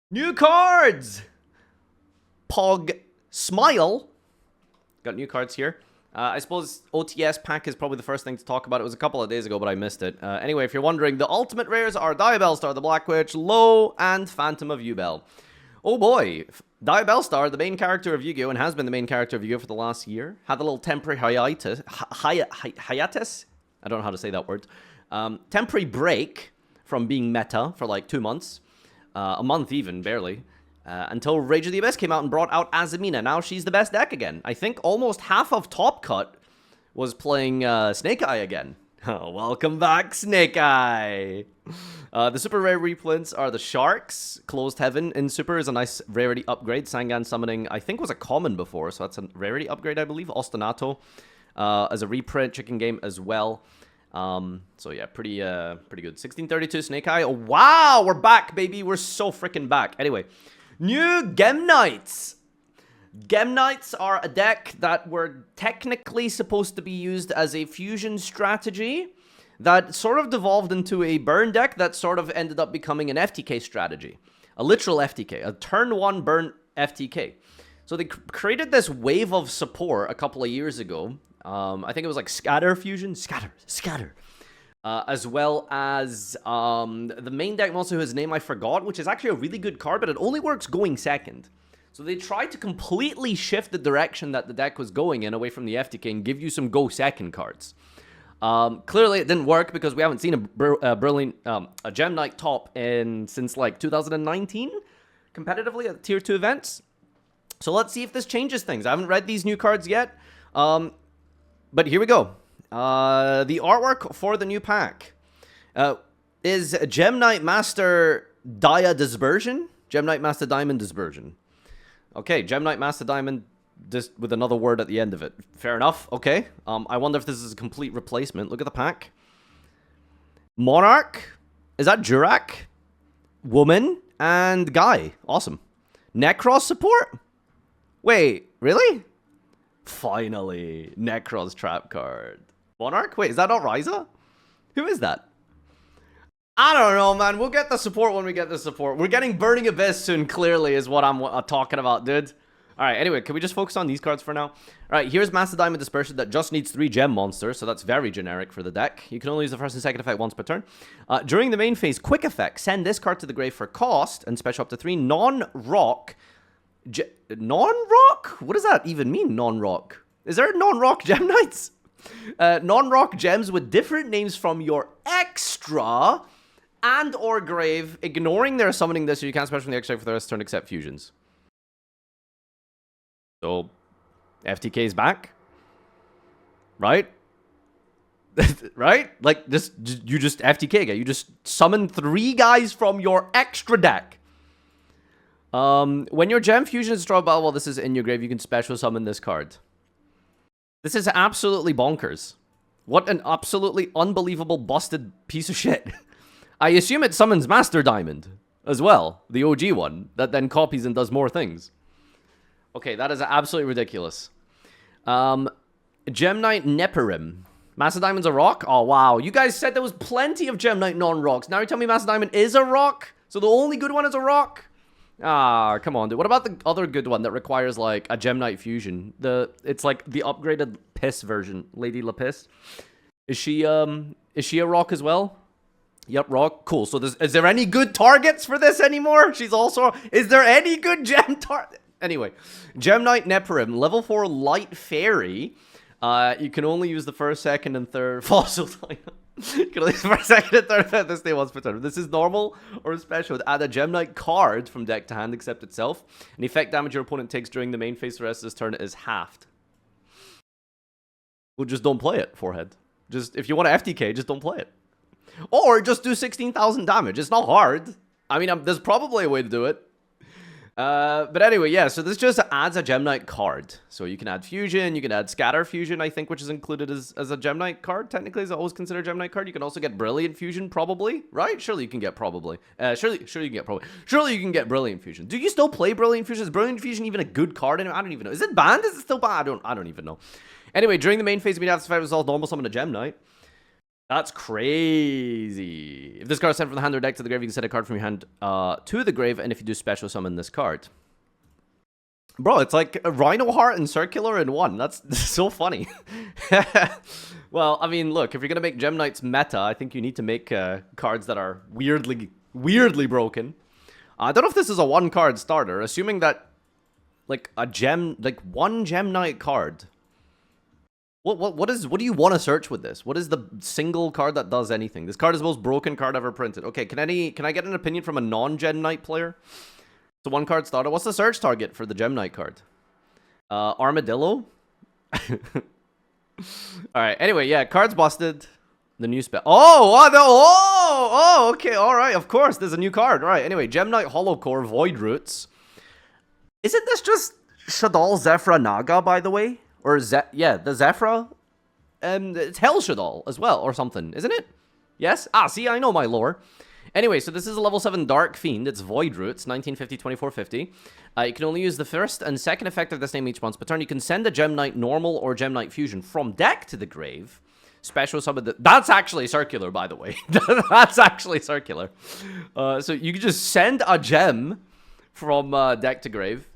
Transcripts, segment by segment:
New cards! Pog Smile. Got new cards here. I suppose OTS pack is probably the first thing to talk about. It was a couple of days ago, but I missed it. Anyway, if you're wondering, the ultimate rares are Diabellstar, the Black Witch, Low, and Phantom of Yubel. Oh boy, Diabellstar, the main character of Yu-Gi-Oh! And has been the main character of Yu-Gi-Oh! For the last year, had a little temporary hiatus. Hiatus? I don't know how to say that word. Temporary break from being meta for like 2 months. A month even, barely. Until Rage of the Abyss came out and brought out Azamina. Now she's the best deck again. I think almost half of Top Cut was playing Snake Eye again. Oh, welcome back, Snake Eye! The super rare reprints are the Sharks. Closed Heaven in Super is a nice rarity upgrade. Sangan Summoning, I think, was a common before, so that's a rarity upgrade, I believe. Ostinato as a reprint. Chicken Game as well. So yeah, pretty good. 1632 Snake Eye. Oh, wow, we're back, baby. We're so freaking back. Anyway, new Gem Knights. Gem Knights are a deck that were technically supposed to be used as a fusion strategy that sort of devolved into a burn deck that sort of ended up becoming an FTK strategy. A literal FTK, a turn 1 burn FTK. So they created this wave of support a couple of years ago. I think it was like Scatter Fusion. Scatter. As well as the main deck monster whose name I forgot, which is actually a really good card, but it only works going second. So they tried to completely shift the direction that the deck was going in away from the FTK and give you some go second cards. Clearly it didn't work because we haven't seen a Gem Knight top since like 2019 competitively at tier 2 events. So let's see if this changes things. I haven't read these new cards yet. But here we go. The artwork for the new pack is Gem Knight Master Dispersion. Gem Knight Master Diamond Dispersion. Okay, Gem Knight Master Diamond just with another word at the end of it. Fair enough. Okay. I wonder if this is a complete replacement. Look at the pack. Monarch. Is that Jurak? Woman and Guy. Awesome. Necros support? Wait, really? Finally, Necros trap card. Monarch? Wait, is that not Ryza? Who is that? I don't know, man. We'll get the support when we get the support. We're getting Burning Abyss soon, clearly, is what I'm talking about, dude. Alright, anyway, can we just focus on these cards for now? Alright, here's Master Diamond Dispersion that just needs 3 gem monsters, so that's very generic for the deck. You can only use the first and second effect once per turn. During the main phase, quick effect, send this card to the grave for cost, and special up to 3 non-rock. Non-rock? What does that even mean, non-rock? Is there non-rock Gem Knights? Non-rock gems with different names from your extra and or grave, ignoring their summoning this, so you can't special from the extra for the rest of the turn except fusions. So, FTK is back. Right? Right? Like, you just FTK guy. You just summon 3 guys from your extra deck. When your gem fusion is drawn battle while this is in your grave, you can special summon this card. This is absolutely bonkers. What an absolutely unbelievable busted piece of shit. I assume it summons Master Diamond as well, the OG one, that then copies and does more things. Okay, that is absolutely ridiculous. Gem Knight Neperim. Master Diamond's a rock? Oh, wow. You guys said there was plenty of Gem Knight non-rocks. Now you're telling me Master Diamond is a rock? So the only good one is a rock? Ah, come on, dude. What about the other good one that requires, like, a Gem Knight fusion? It's, like, the upgraded Piss version. Lady Lapis. Is she a rock as well? Yep, rock. Cool. So is there any good targets for this anymore? She's also... Is there any good gem target? Anyway, Gem Knight Neperim, level 4 Light Fairy. You can only use the first, second, and third fossil type. You can only use the first, second, and third at this day once per turn. This is normal or special. Add a Gem Knight card from deck to hand except itself. And effect damage your opponent takes during the main phase for the rest of this turn is halved. Well, just don't play it, Forehead. Just, if you want to FTK, just don't play it. Or just do 16,000 damage. It's not hard. I mean, there's probably a way to do it. But anyway, yeah, so this just adds a Gem Knight card. So you can add Fusion, you can add Scatter Fusion, I think, which is included as a Gem Knight card. Technically, is always considered a Gem Knight card. You can also get Brilliant Fusion, probably, right? Surely you can get probably. Surely you can get probably. Surely you can get Brilliant Fusion. Do you still play Brilliant Fusion? Is Brilliant Fusion even a good card? I don't even know. Is it banned? Is it still banned? I don't even know. Anyway, during the main phase, we have to fight resolve normal summon a Gem Knight. That's crazy. If this card is sent from the hand or deck to the grave, you can send a card from your hand to the grave, and if you do special summon this card. Bro, it's like a Rhino Heart and Circular in one. That's so funny. Well, I mean, look, if you're going to make Gem Knights meta, I think you need to make cards that are weirdly broken. I don't know if this is a one-card starter, assuming that, like, one Gem Knight card. What do you want to search with this? What is the single card that does anything? This card is the most broken card ever printed. Okay, can I get an opinion from a non-Gem Knight player? It's a one-card starter. What's the search target for the Gem Knight card? Armadillo? Alright, anyway, yeah, cards busted. The new spell. Oh, okay, alright, of course, there's a new card. Alright, anyway, Gem Knight Hollow Core, Void Roots. Isn't this just Shadal Zephyra Naga, by the way? Or, yeah, the Zephyra? It's Hell Shadal as well, or something, isn't it? Yes? Ah, see, I know my lore. Anyway, so this is a level 7 Dark Fiend. It's Void Roots, 1950, 2450. You can only use the first and second effect of this name each once per turn. You can send a Gem Knight Normal or Gem Knight Fusion from deck to the grave. Special summon that's actually circular, by the way. That's actually circular. So you can just send a gem from deck to grave.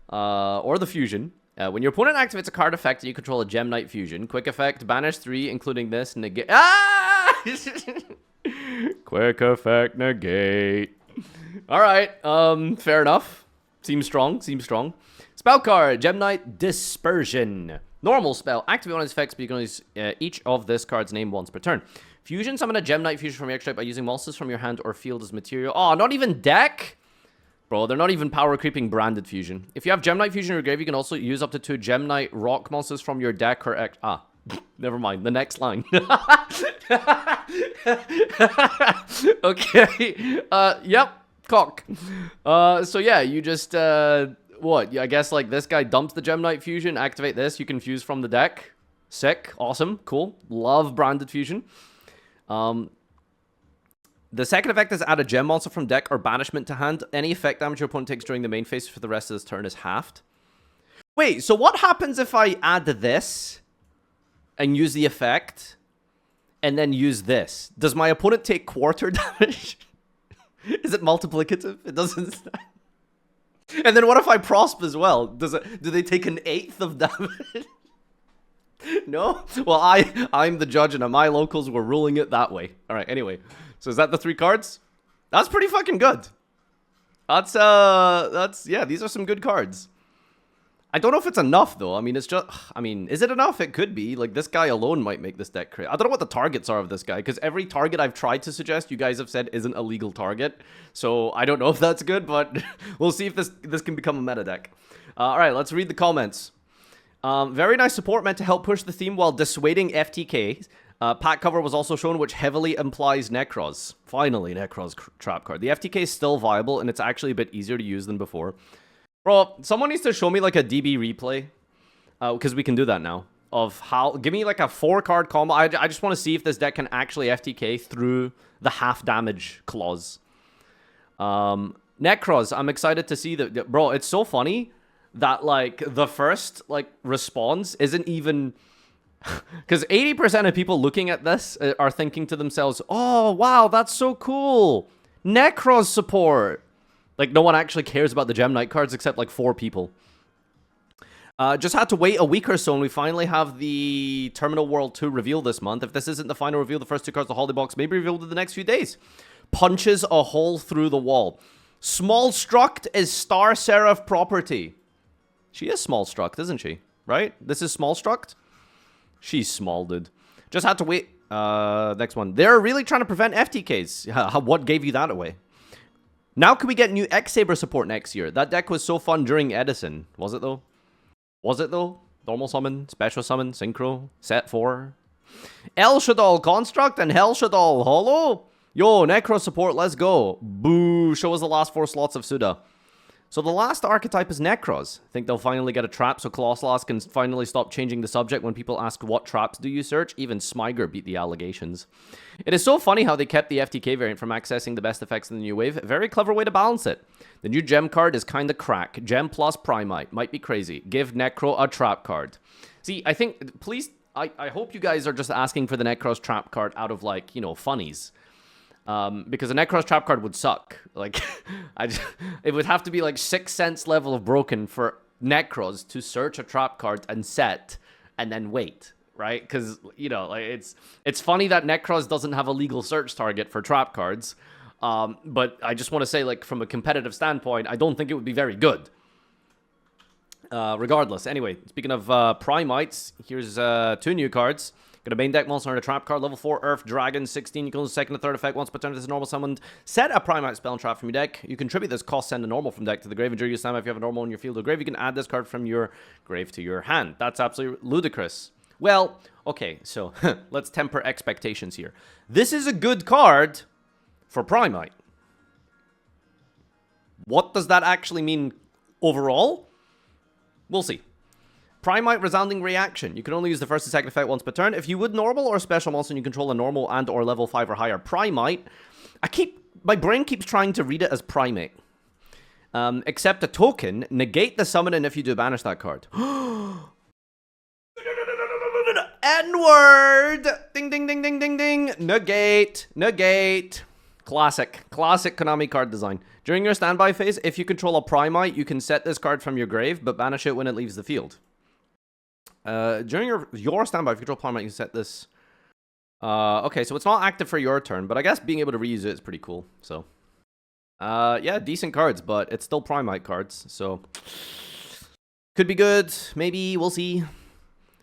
Or the fusion. When your opponent activates a card effect, you control a Gem Knight Fusion. Quick effect, banish 3, including this, negate. Ah! Quick effect, negate. Alright, fair enough. Seems strong, Spell card, Gem Knight Dispersion. Normal spell, activate one of its effects, but you can only use each of this card's name once per turn. Fusion, summon a Gem Knight Fusion from your extract by using monsters from your hand or field as material. Oh, not even deck? Bro, they're not even power creeping branded fusion. If you have Gem Knight Fusion in your grave, you can also use up to 2 Gem Knight rock monsters from your deck or never mind. The next line. Okay. Yep. Cock. So yeah, you just what? I guess like this guy dumps the Gem Knight Fusion, activate this, you can fuse from the deck. Sick. Awesome. Cool. Love branded fusion. The second effect is add a gem monster from deck or banishment to hand. Any effect damage your opponent takes during the main phase for the rest of this turn is halved. Wait, so what happens if I add this and use the effect and then use this? Does my opponent take quarter damage? Is it multiplicative? It doesn't. And then what if I prosper as well? Do they take an 1/8 of damage? No? Well, I'm the judge and my locals were ruling it that way. All right, anyway. So is that the 3 cards? That's pretty fucking good. Yeah, these are some good cards. I don't know if it's enough, though. I mean, is it enough? It could be. Like, this guy alone might make this deck crazy. I don't know what the targets are of this guy, because every target I've tried to suggest, you guys have said isn't a legal target. So I don't know if that's good, but we'll see if this can become a meta deck. All right, let's read the comments. Very nice support meant to help push the theme while dissuading FTK. Pack cover was also shown, which heavily implies Necros. Finally, Necros trap card. The FTK is still viable, and it's actually a bit easier to use than before. Bro, someone needs to show me like a DB replay, because we can do that now. Of how, give me like a 4-card combo. I just want to see if this deck can actually FTK through the half damage clause. Necros, I'm excited to see that. Bro, it's so funny that like the first like response isn't even, because 80% of people looking at this are thinking to themselves, oh wow, that's so cool, Necros support. Like, no one actually cares about the Gem Knight cards except, like, 4 people. Just had to wait a week or so, and we finally have the Terminal World 2 reveal this month. If this isn't the final reveal, the first 2 cards of the Holiday Box may be revealed in the next few days. Punches a hole through the wall. Small Struct is Star Seraph property. She is Small Struct, isn't she? Right? This is Small Struct? She's small, dude. Just had to wait. Next one. They're really trying to prevent FTKs. What gave you that away? Now can we get new X-Saber support next year? That deck was so fun during Edison. Was it though? Was it though? Normal summon, special summon, synchro, set 4. El Shadal Construct and Hell Shadal Holo? Yo, Necro support, let's go. Boo, show us the last 4 slots of Suda. So the last archetype is Necros. I think they'll finally get a trap so Colossalas can finally stop changing the subject when people ask what traps do you search. Even Smyger beat the allegations. It is so funny how they kept the FTK variant from accessing the best effects in the new wave. Very clever way to balance it. The new gem card is kinda crack. Gem plus Primite. Might be crazy. Give Necro a trap card. See, I think, please, I hope you guys are just asking for the Necros trap card out of, like, you know, funnies. Because a Necros trap card would suck. Like, it would have to be like 6 cents level of broken for Necros to search a trap card and set, and then wait, right? Because, you know, like, it's funny that Necros doesn't have a legal search target for trap cards. But I just want to say, like, from a competitive standpoint, I don't think it would be very good. Regardless, anyway, speaking of Primites, here's 2 new cards. Got a main deck monster and a trap card, level 4 Earth Dragon, 16. You can use second and third effect once per turn. If this is normal summoned, set a Primite spell and trap from your deck. You contribute this cost, send a normal from deck to the grave, and during your standby, if you have a normal in your field or grave, you can add this card from your grave to your hand. That's absolutely ludicrous. Well, okay, so let's temper expectations here. This is a good card for Primite. What does that actually mean overall? We'll see. Primite Resounding Reaction. You can only use the first and second effect once per turn. If you would normal or special monster and you control a normal and or level 5 or higher Primite, my brain keeps trying to read it as Primate. Except a token, negate the summon, and if you do, banish that card. N-word! Ding, ding, ding, ding, ding, ding. Negate. Negate. Classic Konami card design. During your standby phase, if you control a Primite, you can set this card from your grave, but banish it when it leaves the field. During your standby, if you control Primite, you can set this. Okay, so it's not active for your turn, but I guess being able to reuse it is pretty cool. So, yeah, decent cards, but it's still Primite cards, so could be good. Maybe we'll see.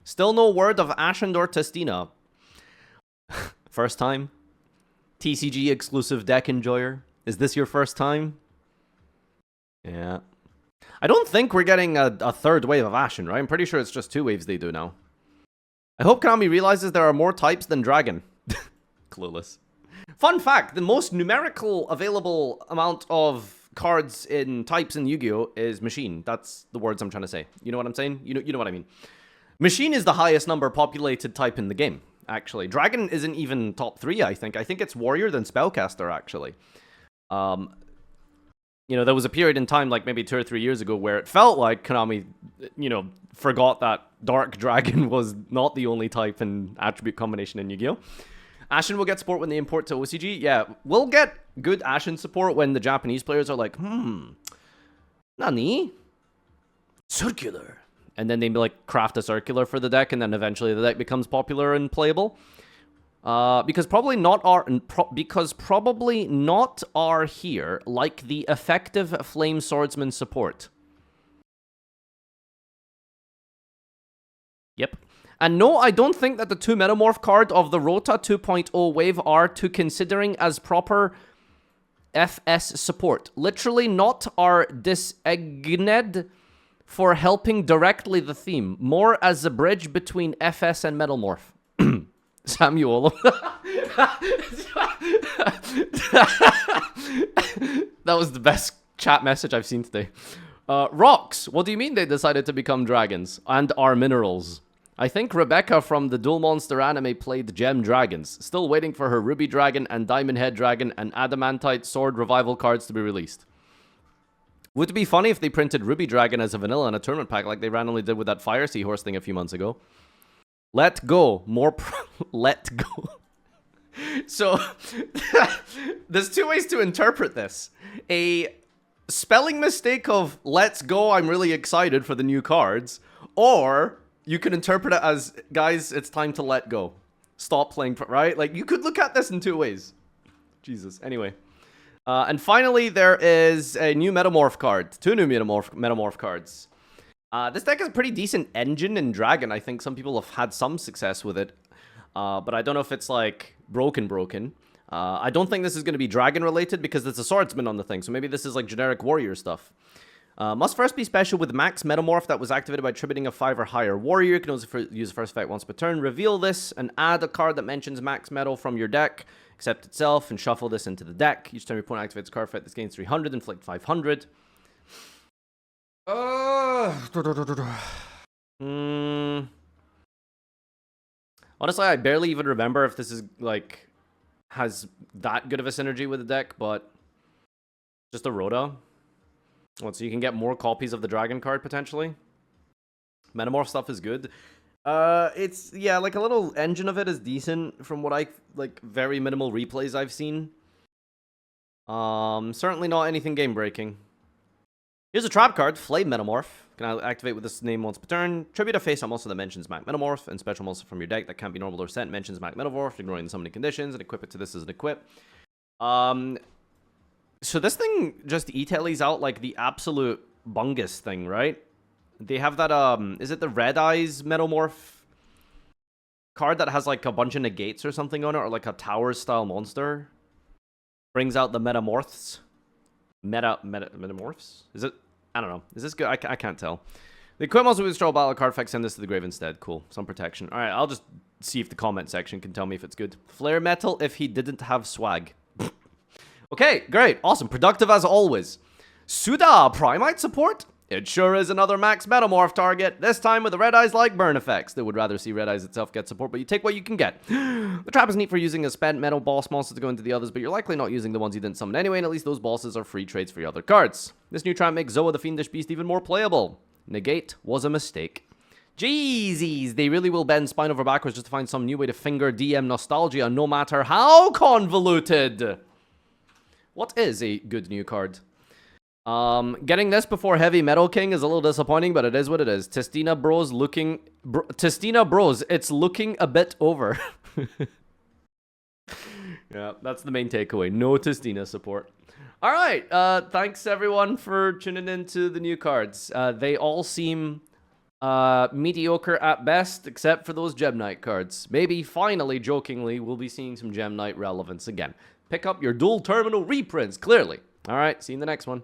Still no word of Ashendor Testina. First time. TCG exclusive deck enjoyer. Is this your first time? Yeah. I don't think we're getting a third wave of Ashen, right? I'm pretty sure it's just 2 waves they do now. I hope Konami realizes there are more types than Dragon. Clueless. Fun fact, the most numerical available amount of cards in types in Yu-Gi-Oh! Is Machine. That's the words I'm trying to say. You know what I'm saying? You know what I mean. Machine is the highest number populated type in the game, actually. Dragon isn't even top 3, I think. I think it's Warrior than Spellcaster, actually. You know, there was a period in time, like maybe 2 or 3 years ago, where it felt like Konami, you know, forgot that Dark Dragon was not the only type and attribute combination in Yu-Gi-Oh! Ashen will get support when they import to OCG. Yeah, we'll get good Ashen support when the Japanese players are like, Nani? Circular. And then they like craft a circular for the deck, and then eventually the deck becomes popular and playable. Because probably not are here like the effective Flame Swordsman support. Yep. And no, I don't think that the 2 Metalmorph card of the Rota 2.0 wave are to considering as proper FS support. Literally not are disegned for helping directly the theme, more as a bridge between FS and Metalmorph. Samuel. That was the best chat message I've seen today. Rocks, what do you mean they decided to become dragons? And are minerals? I think Rebecca from the Duel Monster anime played Gem Dragons. Still waiting for her Ruby Dragon and Diamond Head Dragon and Adamantite Sword revival cards to be released. Would it be funny if they printed Ruby Dragon as a vanilla in a tournament pack like they randomly did with that Fire Seahorse thing a few months ago? Let go. Let go. So, there's 2 ways to interpret this. A spelling mistake of let's go, I'm really excited for the new cards. Or you can interpret it as, guys, it's time to let go. Stop playing, right? Like, you could look at this in 2 ways. Jesus. Anyway. And finally, there is a new Metamorph card. 2 new Metamorph cards. This deck has a pretty decent engine in Dragon. I think some people have had some success with it. But I don't know if it's, like, broken. I don't think this is going to be Dragon-related because there's a Swordsman on the thing. So maybe this is, like, generic Warrior stuff. Must first be special with Max Metamorph that was activated by tributing a 5 or higher Warrior. You can also use the first effect once per turn. Reveal this and add a card that mentions Max Metal from your deck. Accept itself and shuffle this into the deck. Each time your opponent activates a card effect, this gains 300, inflict 500. Honestly, I barely even remember if this is, like, has that good of a synergy with the deck, but just a Rhoda. Well, so you can get more copies of the Dragon card, potentially. Metamorph stuff is good. It's, yeah, like a little engine of it is decent from what like, very minimal replays I've seen. Certainly not anything game-breaking. Here's a trap card, Flame Metalmorph. Can activate with this name once per turn. Tribute a face-up monster that mentions Mag Metalmorph, and special monster from your deck that can't be normal or sent mentions Mag Metalmorph, ignoring the summoning conditions, and equip it to this as an equip. So this thing just e-tellies out like the absolute bungus thing, right? They have that, is it the Red Eyes Metalmorph card that has like a bunch of negates or something on it, or like a tower-style monster? Brings out the Metamorphs. Metamorphs? Is it? I don't know. Is this good? I can't tell. The equip monster with straw battle card effect, send this to the grave instead. Cool. Some protection. Alright, I'll just see if the comment section can tell me if it's good. Flare metal if he didn't have swag. Okay, great. Awesome. Productive as always. Suda, Primite support? It sure is another max Metamorph target, this time with the Red Eyes like burn effects. They would rather see Red Eyes itself get support, but you take what you can get. The trap is neat for using a spent metal boss monster to go into the others, but you're likely not using the ones you didn't summon anyway, and at least those bosses are free trades for your other cards. This new trap makes Zoa the Fiendish Beast even more playable. Negate was a mistake. Jeezies, they really will bend spine over backwards just to find some new way to finger DM nostalgia, no matter how convoluted. What is a good new card? Getting this before Heavy Metal King is a little disappointing, but it is what it is. Testina Bros looking... Testina Bros, it's looking a bit over. Yeah, that's the main takeaway. No Testina support. Alright, thanks everyone for tuning in to the new cards. They all seem mediocre at best, except for those Gem Knight cards. Maybe, finally, jokingly, we'll be seeing some Gem Knight relevance again. Pick up your dual terminal reprints, clearly. Alright, see you in the next one.